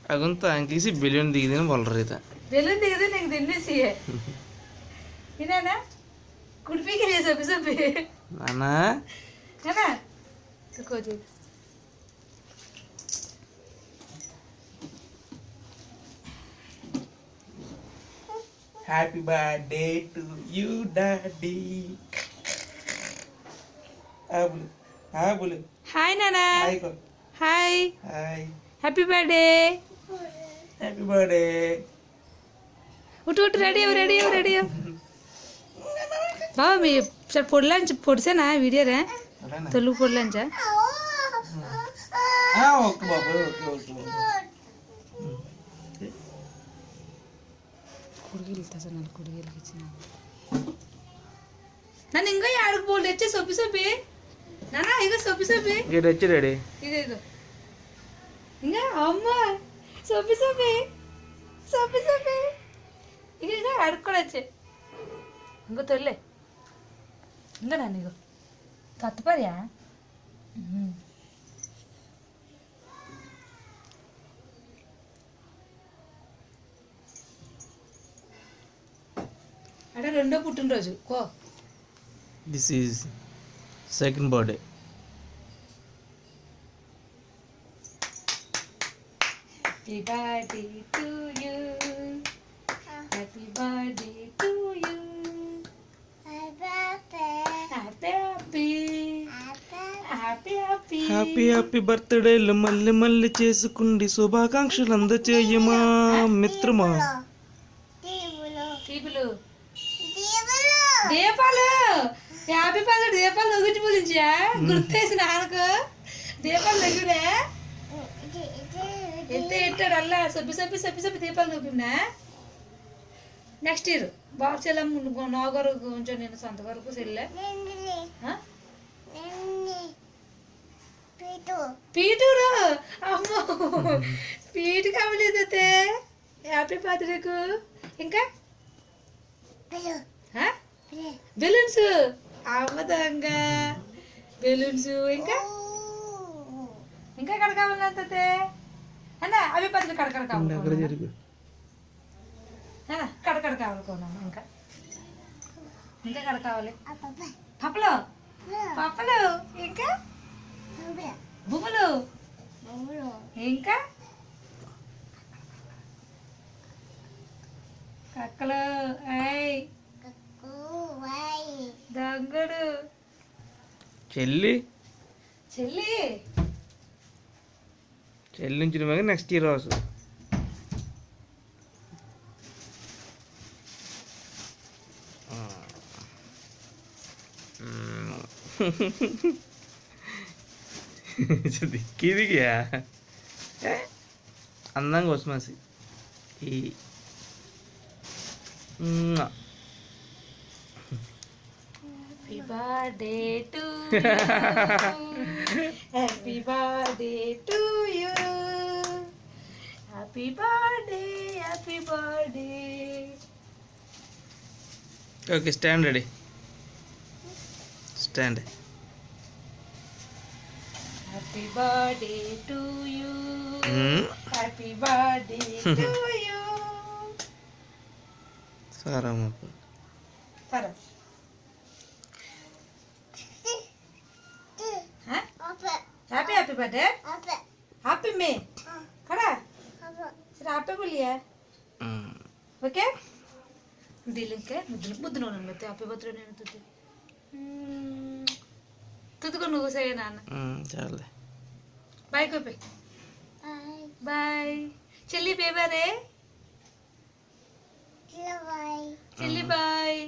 अगुन तो अंकी से बेलून दिख देना बोल रहे था बेलून दिख दे नहीं दिन सी है इन्हें ना कुल्फी के लिए सब सब नाना है ना तो कोई happy birthday to you daddy हाँ बोले हाय नाना हाय को hi hi happy birthday happy birthday उठ उठ रेडी हो बाबा मी सर फोड़से ना वीडियो रे तो लू फोड़लन जा हाँ ओके बाबा ओके कुड़गिलता सर नाल कुड़गिल किचन ನಾನು ಹಿಂಗ ಯಾರಿಗೆ ಬೋಲ್ ಹೆಚ್ಚೆ ಸೊಪ್ಪಿ ಸೊಪ್ಪಿ ನಾನಾ ಈಗ ಸೊಪ್ಪಿ ಸೊಪ್ಪಿ ये रेडी रेडी ಈಗ ಹಿಂಗ ಅಮ್ಮ ಸೊಪ್ಪಿ ಸೊಪ್ಪಿ ಈಗ ಈಗ ಆಡ್ಕೊಳಚ್ಚೆ ಹಿಂಗ ತೊಲ್ಲೆ ಹಿಂಗ ನಾನೀಗ ಕತ್ಪರ್ಯಾ అక్కడ రెండో పుట్టినరోజు కో This is second birthday. Happy birthday to you. Happy birthday to you. Happy. Happy బర్త్డేలు మళ్ళీ మళ్ళీ చేసుకుండి శుభాకాంక్షలు అందచేయమా మిత్రమా దీపాలు హ్యాపీ బర్త్డే దీపాలు నొగిటి పులించా గుర్తేసిన ఆనకు దీపాలు నొగిడే ఎట్టాడు అల్లా సొప్పి దీపాలు నొప్పినా నెక్స్ట్ ఇయర్ బాబు చెల్లం నాగరు కొంచెం నేను సొంత వరకు చెల్లె పీటూరు అమ్మో పీటు కావలేదైతే హ్యాపీ బర్త్డేకు ఇంకా బెలూన్స్ అమ్మదంగా బెలూన్స్ ఇంకా ఎక్కడ కావాలంతే అన్నా అవి పదులు కడకడ కావాలి కడకడ కావాలనుకున్నాను ఇంకా కడ కావాలి పప్పలు ఇంకా బువ్వలు ఇంకా కక్కలు దగ్గడు చెల్లి నుంచి మగ నెక్స్ట్ ఇయర్ వస్తుంది దిక్కి దిగా అందంగా వస్తుంది ఈ Happy birthday to you. Happy birthday to you. Happy birthday. Okay, stand ready. Stand. Happy birthday to you. Happy birthday to you. Saram. Happy birthday happy में खड़ा सर हैप्पी बोलिए ओके दिल के मुद्दु नोन मत हैप्पी बर्थडे నేను तुझको నువ్వు సే నాన్న చాలే బాయ్ కోపే బాయ్ చెల్లి బేబారే చెల్లి బాయ్